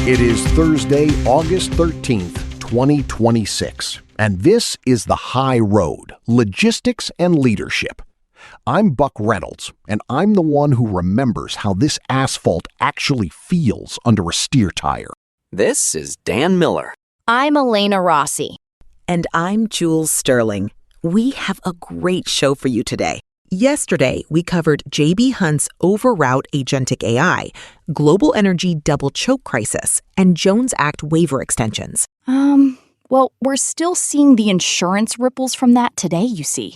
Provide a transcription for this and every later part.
It is Thursday, August 13th, 2026, and this is The High Road, Logistics and Leadership. I'm Buck Reynolds, and I'm the one who remembers how this asphalt actually feels under a steer tire. This is Dan Miller. I'm Elena Rossi. And I'm Jules Sterling. We have a great show for you today. Yesterday, we covered J.B. Hunt's overroute agentic AI, global energy double choke crisis, and Jones Act waiver extensions. Well, we're still seeing the insurance ripples from that today, you see.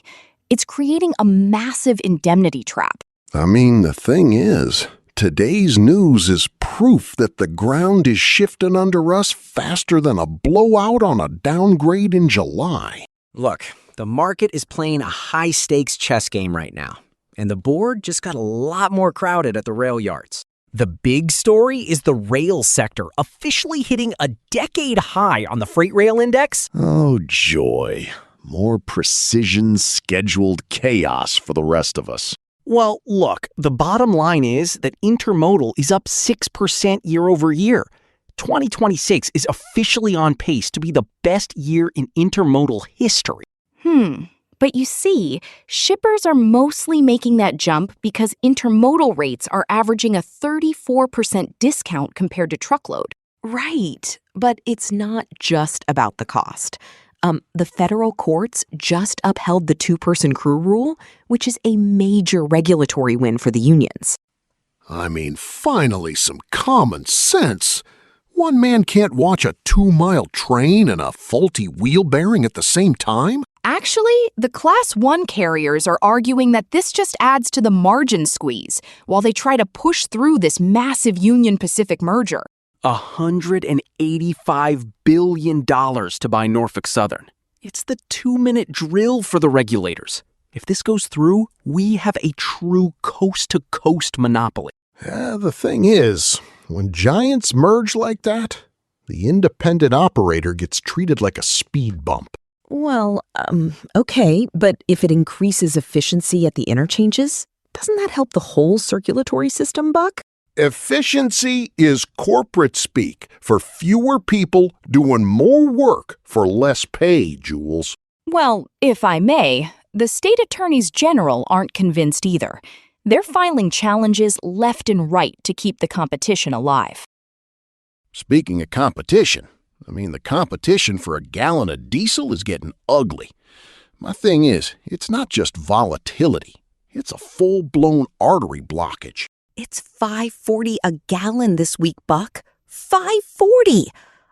It's creating a massive indemnity trap. I mean, the thing is, today's news is proof that the ground is shifting under us faster than a blowout on a downgrade in July. Look, the market is playing a high-stakes chess game right now, and the board just got a lot more crowded at the rail yards. The big story is the rail sector officially hitting a decade high on the freight rail index. Oh, joy. More precision scheduled chaos for the rest of us. Well, look, the bottom line is that intermodal is up 6% year over year. 2026 is officially on pace to be the best year in intermodal history. But you see, shippers are mostly making that jump because intermodal rates are averaging a 34% discount compared to truckload. Right, but it's not just about the cost. The federal courts just upheld the two-person crew rule, which is a major regulatory win for the unions. I mean, finally some common sense. One man can't watch a 2-mile train and a faulty wheel bearing at the same time? Actually, the Class 1 carriers are arguing that this just adds to the margin squeeze while they try to push through this massive Union Pacific merger. $185 billion to buy Norfolk Southern. It's the 2-minute drill for the regulators. If this goes through, we have a true coast-to-coast monopoly. The thing is, when giants merge like that, the independent operator gets treated like a speed bump. Well, okay, but if it increases efficiency at the interchanges, doesn't that help the whole circulatory system, Buck? Efficiency is corporate speak for fewer people doing more work for less pay, Jules. Well, if I may, the state attorneys general aren't convinced either. They're filing challenges left and right to keep the competition alive. Speaking of competition, the competition for a gallon of diesel is getting ugly. My thing is, it's not just volatility. It's a full-blown artery blockage. It's $5.40 a gallon this week, Buck. $5.40!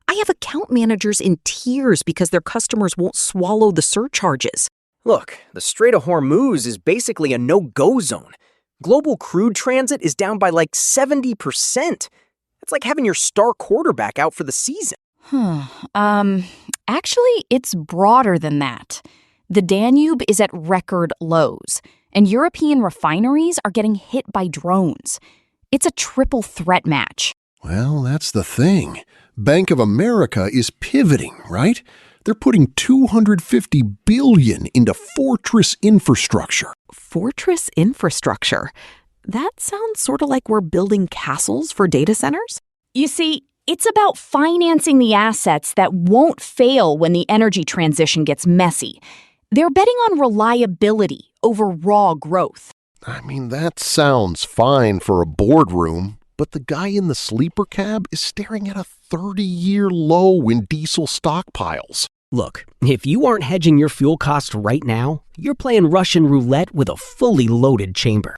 I have account managers in tears because their customers won't swallow the surcharges. Look, the Strait of Hormuz is basically a no-go zone. Global crude transit is down by like 70%. It's like having your star quarterback out for the season. Actually, it's broader than that. The Danube is at record lows, and European refineries are getting hit by drones. It's a triple threat match. Well, that's the thing. Bank of America is pivoting, right? They're putting $250 billion into fortress infrastructure. Fortress infrastructure? That sounds sort of like we're building castles for data centers. You see, it's about financing the assets that won't fail when the energy transition gets messy. They're betting on reliability over raw growth. That sounds fine for a boardroom, but the guy in the sleeper cab is staring at a 30-year low in diesel stockpiles. Look, if you aren't hedging your fuel cost right now, you're playing Russian roulette with a fully loaded chamber.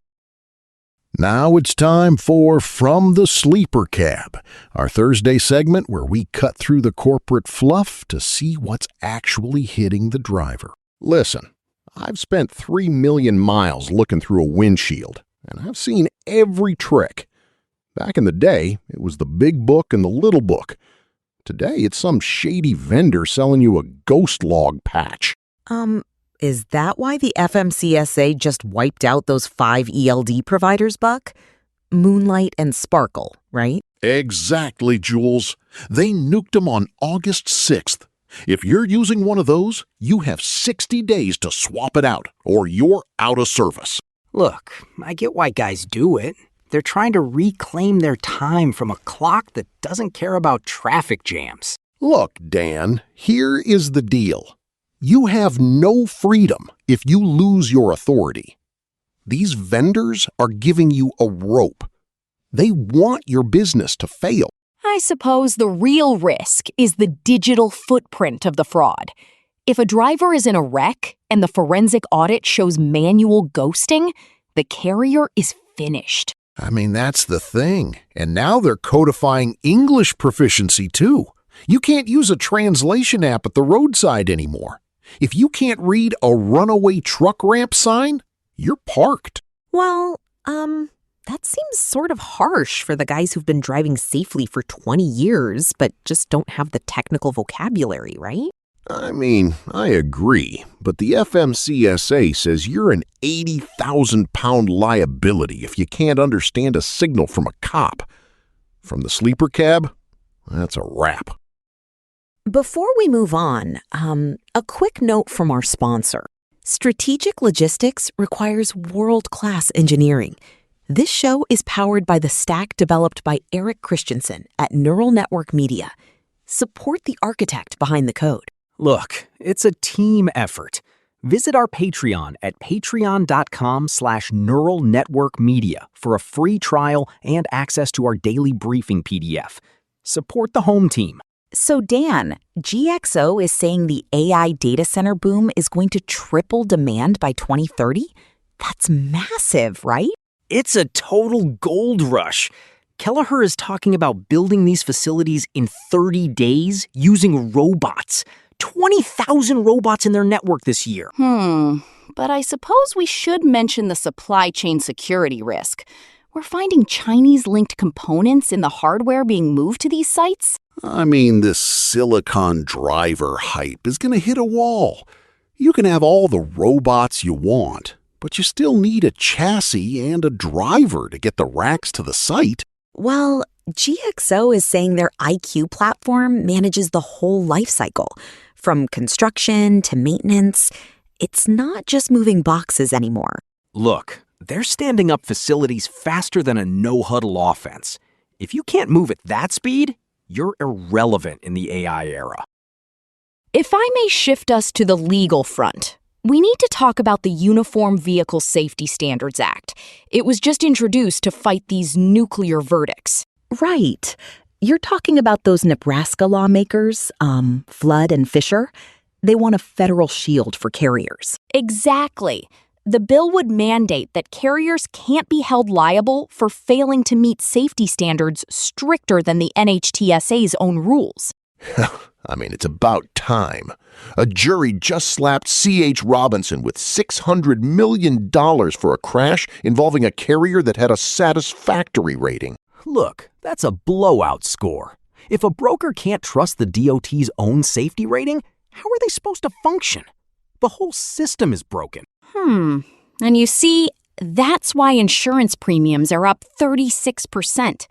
Now it's time for From the Sleeper Cab, our Thursday segment where we cut through the corporate fluff to see what's actually hitting the driver. Listen, I've spent 3 million miles looking through a windshield, and I've seen every trick. Back in the day, it was the big book and the little book. Today, it's some shady vendor selling you a ghost log patch. Is that why the FMCSA just wiped out those 5 ELD providers, Buck? Moonlight and Sparkle, right? Exactly, Jules. They nuked them on August 6th. If you're using one of those, you have 60 days to swap it out, or you're out of service. Look, I get why guys do it. They're trying to reclaim their time from a clock that doesn't care about traffic jams. Look, Dan, here is the deal. You have no freedom if you lose your authority. These vendors are giving you a rope. They want your business to fail. I suppose the real risk is the digital footprint of the fraud. If a driver is in a wreck and the forensic audit shows manual ghosting, the carrier is finished. I mean, that's the thing. And now they're codifying English proficiency, too. You can't use a translation app at the roadside anymore. If you can't read a runaway truck ramp sign, you're parked. Well, that seems sort of harsh for the guys who've been driving safely for 20 years, but just don't have the technical vocabulary, right? I mean, I agree, but the FMCSA says you're an 80,000-pound liability if you can't understand a signal from a cop. From the sleeper cab, that's a wrap. Before we move on, a quick note from our sponsor. Strategic logistics requires world-class engineering. This show is powered by the stack developed by Eric Christensen at Neural Network Media. Support the architect behind the code. Look, it's a team effort. Visit our Patreon at patreon.com/Neural Network Media for a free trial and access to our daily briefing PDF. Support the home team. So Dan, GXO is saying the AI data center boom is going to triple demand by 2030? That's massive, right? It's a total gold rush. Kelleher is talking about building these facilities in 30 days using robots. 20,000 robots in their network this year. But I suppose we should mention the supply chain security risk. We're finding Chinese-linked components in the hardware being moved to these sites. I mean, this silicon driver hype is going to hit a wall. You can have all the robots you want, but you still need a chassis and a driver to get the racks to the site. Well, GXO is saying their IQ platform manages the whole life cycle, from construction to maintenance. It's not just moving boxes anymore. Look, they're standing up facilities faster than a no-huddle offense. If you can't move at that speed, you're irrelevant in the AI era. If I may shift us to the legal front, we need to talk about the Uniform Vehicle Safety Standards Act. It was just introduced to fight these nuclear verdicts. Right. You're talking about those Nebraska lawmakers, Flood and Fisher. They want a federal shield for carriers. Exactly. The bill would mandate that carriers can't be held liable for failing to meet safety standards stricter than the NHTSA's own rules. I mean, it's about time. A jury just slapped C.H. Robinson with $600 million for a crash involving a carrier that had a satisfactory rating. Look, that's a blowout score. If a broker can't trust the DOT's own safety rating, how are they supposed to function? The whole system is broken. And you see, that's why insurance premiums are up 36%.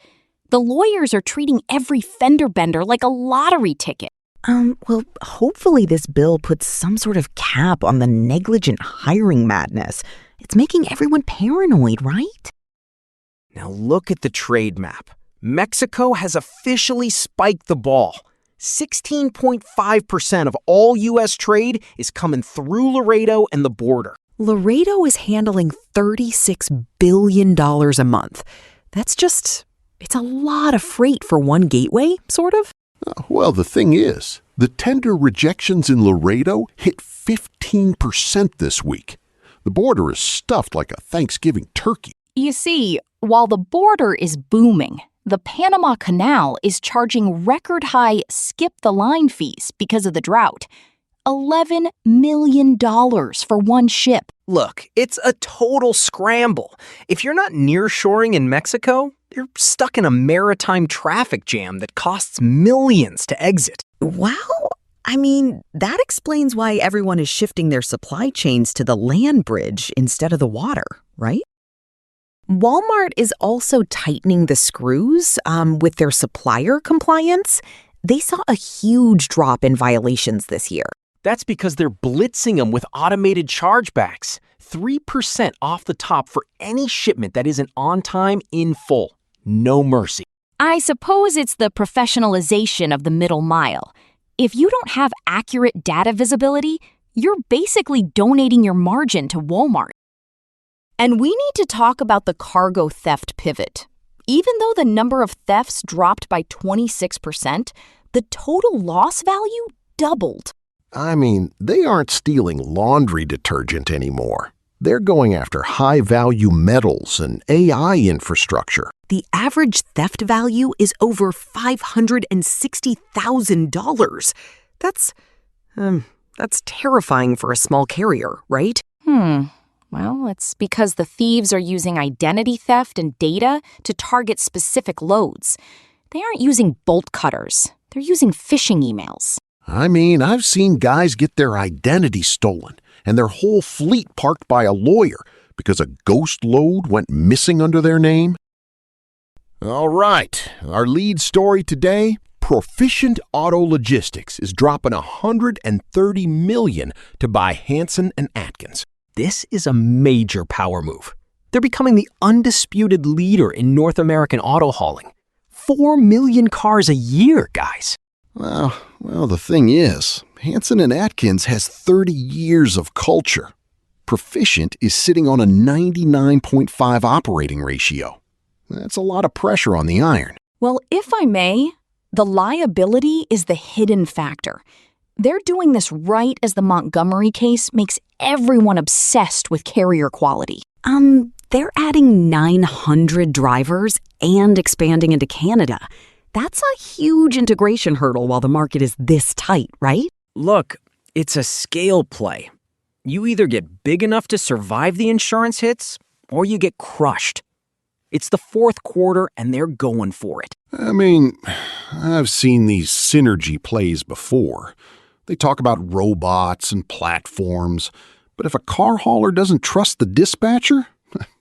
The lawyers are treating every fender bender like a lottery ticket. Well, hopefully this bill puts some sort of cap on the negligent hiring madness. It's making everyone paranoid, right? Now look at the trade map. Mexico has officially spiked the ball. 16.5% of all U.S. trade is coming through Laredo and the border. Laredo is handling $36 billion a month. It's a lot of freight for one gateway, sort of. Well, the thing is, the tender rejections in Laredo hit 15% this week. The border is stuffed like a Thanksgiving turkey. You see, while the border is booming, the Panama Canal is charging record-high skip-the-line fees because of the drought. $11 million for one ship. Look, it's a total scramble. If you're not nearshoring in Mexico, you're stuck in a maritime traffic jam that costs millions to exit. Wow. I mean, that explains why everyone is shifting their supply chains to the land bridge instead of the water, right? Walmart is also tightening the screws with their supplier compliance. They saw a huge drop in violations this year. That's because they're blitzing them with automated chargebacks. 3% off the top for any shipment that isn't on time in full. No mercy. I suppose it's the professionalization of the middle mile. If you don't have accurate data visibility, you're basically donating your margin to Walmart. And we need to talk about the cargo theft pivot. Even though the number of thefts dropped by 26%, the total loss value doubled. I mean, they aren't stealing laundry detergent anymore. They're going after high-value metals and AI infrastructure. The average theft value is over $560,000. That's terrifying for a small carrier, right? Well, it's because the thieves are using identity theft and data to target specific loads. They aren't using bolt cutters. They're using phishing emails. I mean, I've seen guys get their identity stolen and their whole fleet parked by a lawyer because a ghost load went missing under their name. All right, our lead story today, Proficient Auto Logistics is dropping $130 million to buy Hansen Adkins. This is a major power move. They're becoming the undisputed leader in North American auto hauling. 4 million cars a year, guys. Well, the thing is, Hansen Adkins has 30 years of culture. Proficient is sitting on a 99.5 operating ratio. That's a lot of pressure on the iron. Well, if I may, the liability is the hidden factor. They're doing this right as the Montgomery case makes everyone obsessed with carrier quality. They're adding 900 drivers and expanding into Canada. That's a huge integration hurdle while the market is this tight, right? Look, it's a scale play. You either get big enough to survive the insurance hits, or you get crushed. It's the fourth quarter, and they're going for it. I mean, I've seen these synergy plays before. They talk about robots and platforms, but if a car hauler doesn't trust the dispatcher,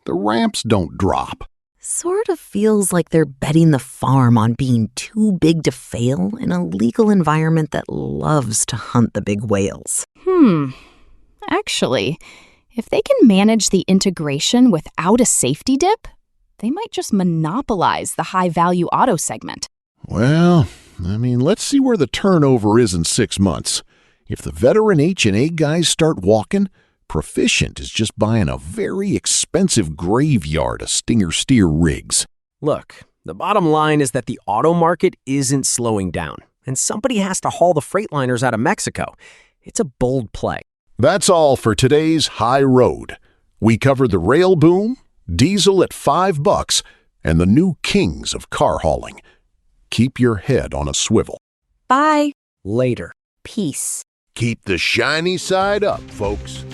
the ramps don't drop. Sort of feels like they're betting the farm on being too big to fail in a legal environment that loves to hunt the big whales. Actually, if they can manage the integration without a safety dip, they might just monopolize the high-value auto segment. Well, I mean, let's see where the turnover is in 6 months. If the veteran H&A guys start walking, Proficient is just buying a very expensive graveyard of Stinger steer rigs. Look, the bottom line is that the auto market isn't slowing down, and somebody has to haul the Freightliners out of Mexico. It's a bold play. That's all for today's High Road. We covered the rail boom, diesel at $5, and the new kings of car hauling. Keep your head on a swivel. Bye. Later. Peace. Keep the shiny side up, folks.